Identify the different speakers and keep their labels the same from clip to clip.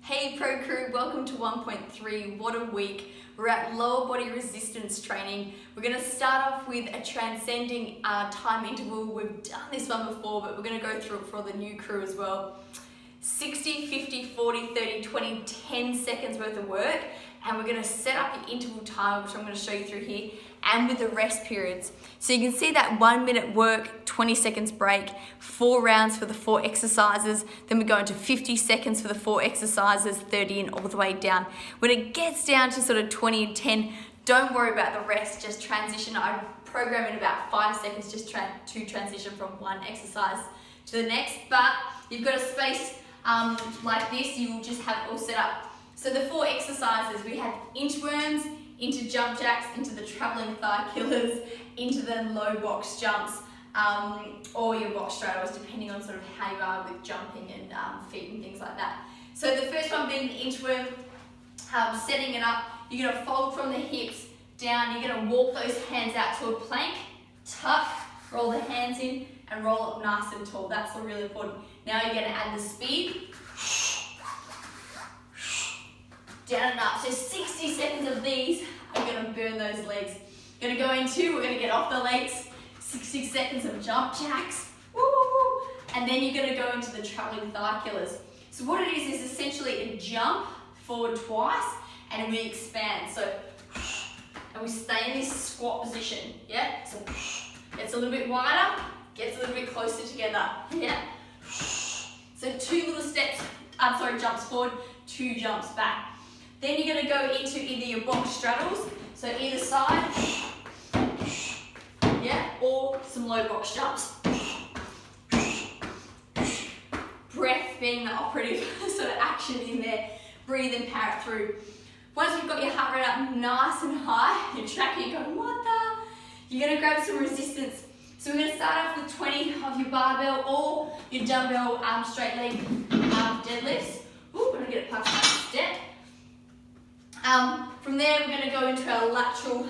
Speaker 1: Hey Pro Crew, welcome to 1.3. What a week. We're at lower body resistance training. We're going to start off with a transcending time interval. We've done this one before, but we're going to go through it for the new crew as well. 60, 50, 40, 30, 20, 10 seconds worth of work. And we're going to set up the interval time, which I'm going to show you through here, and with the rest periods. So you can see that 1 minute work, 20 seconds break, 4 rounds for the 4 exercises, then we go into 50 seconds for the 4 exercises, 30 and all the way down. When it gets down to sort of 20 and 10, don't worry about the rest, just transition. I program in about 5 seconds just to transition from one exercise to the next, but you've got a space like this, you will just have it all set up. So the 4 exercises, we had inchworms, into jump jacks, into the traveling thigh killers, into the low box jumps, or your box straddles, depending on sort of how you are with jumping and feet and things like that. So the first one being the inchworm, setting it up, you're gonna fold from the hips down, you're gonna walk those hands out to a plank, tuck, roll the hands in, and roll up nice and tall. That's really important. Now you're gonna add the speed. Down and up. So 60 seconds of these are going to burn those legs. We're going to get off the legs, 60 seconds of jump jacks, woo, and then you're going to go into the traveling thigh killers. So what it is essentially a jump forward twice, and we expand. So, and we stay in this squat position, yeah? So, gets a little bit wider, gets a little bit closer together, yeah? So 2 little steps, jumps forward, 2 jumps back. Then you're going to go into either your box straddles, so either side, yeah, or some low box jumps. Breath being the operative sort of action in there. Breathe and power it through. Once you've got your heart rate up nice and high, you're tracking, you're going, what the? You're going to grab some resistance. So we're going to start off with 20 of your barbell or your dumbbell straight leg deadlifts. Ooh, we're going to get it past that step. From there, we're going to go into our lateral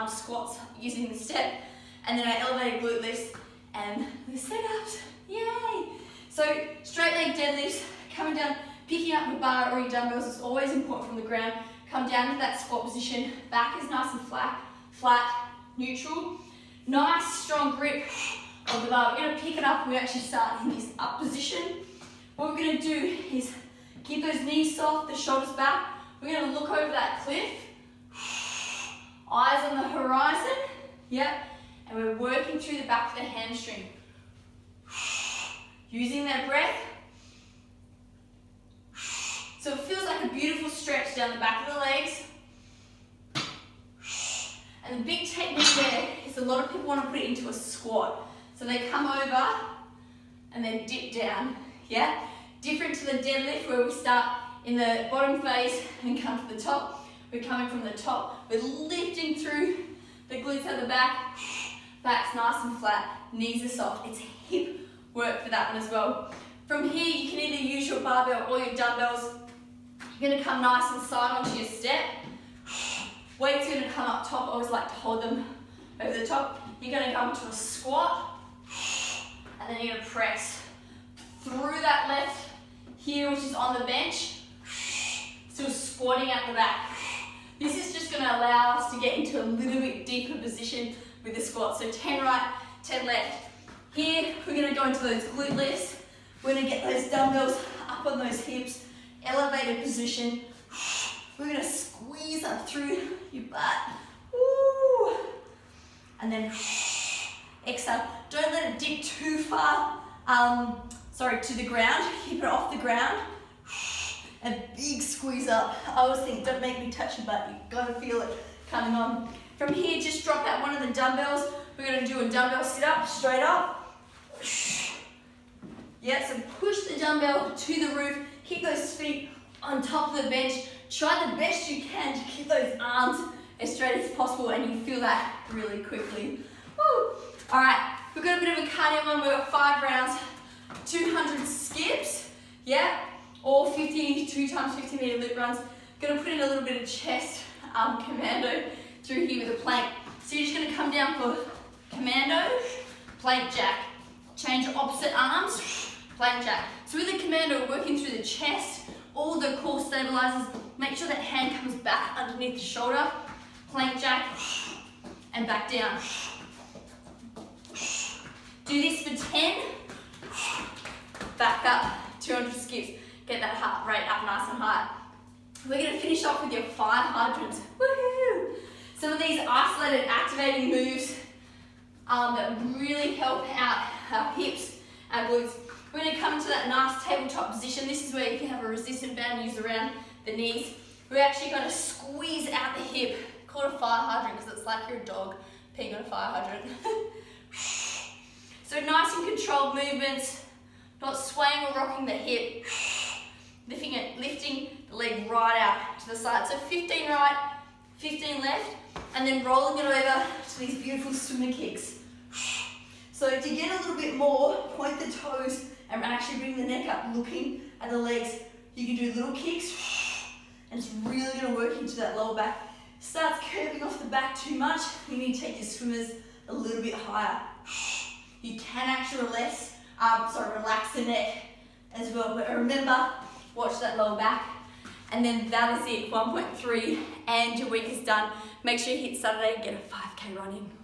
Speaker 1: squats using the step, and then our elevated glute lifts and the sit-ups. Yay! So straight leg deadlifts, coming down, picking up your bar or your dumbbells is always important from the ground. Come down to that squat position. Back is nice and flat, neutral. Nice strong grip of the bar. We're going to pick it up and we actually start in this up position. What we're going to do is keep those knees soft, the shoulders back. We're going to look over that cliff, eyes on the horizon, yep, and we're working through the back of the hamstring. Using that breath. So it feels like a beautiful stretch down the back of the legs. And the big technique there is a lot of people want to put it into a squat. So they come over and then dip down, yeah? Different to the deadlift where we start in the bottom phase and come to the top. We're coming from the top. We're lifting through the glutes at the back. Back's nice and flat. Knees are soft. It's hip work for that one as well. From here, you can either use your barbell or your dumbbells. You're going to come nice and side onto your step. Weights are going to come up top. I always like to hold them over the top. You're going to come to a squat. And then you're going to press through that left heel, which is on the bench. Still squatting at the back. This is just going to allow us to get into a little bit deeper position with the squat. So 10 right, 10 left. Here, we're going to go into those glute lifts. We're going to get those dumbbells up on those hips, elevated position. We're going to squeeze up through your butt. Woo. And then exhale. Don't let it dip too far, to the ground. Keep it off the ground. A big squeeze up. I always think, don't make me touch your butt. You've got to feel it coming on. From here, just drop out one of the dumbbells. We're going to do a dumbbell sit-up, straight up. Yeah, so push the dumbbell to the roof. Keep those feet on top of the bench. Try the best you can to keep those arms as straight as possible, and you feel that really quickly. Woo. All right, we've got a bit of a cardio one. We've got 5 rounds, 200 skips. Yeah. Or 2 times 50 meter loop runs. Gonna put in a little bit of chest commando through here with a plank. So you're just gonna come down for commando, plank jack. Change opposite arms, plank jack. So with the commando, we're working through the chest, all the core stabilizers. Make sure that hand comes back underneath the shoulder. Plank jack, and back down. Do this for 10. Back up, 200 skips. Get that heart rate up nice and high. We're going to finish off with your 5 hydrants. Woohoo! Some of these isolated activating moves that really help out our hips, our glutes. We're going to come to that nice tabletop position. This is where if you have a resistant band used around the knees, we're actually going to squeeze out the hip. Call it a fire hydrant because it's like you're a dog peeing on a fire hydrant. So nice and controlled movements, not swaying or rocking the hip. Lifting the leg right out to the side. So 15 right, 15 left, and then rolling it over to these beautiful swimmer kicks. So to get a little bit more, point the toes and actually bring the neck up, looking at the legs. You can do little kicks, and it's really going to work into that lower back. Starts curving off the back too much, you need to take your swimmers a little bit higher. You can actually relax the neck as well, but remember, watch that lower back. And then that is it, 1.3, and your week is done. Make sure you hit Saturday and get a 5K run in.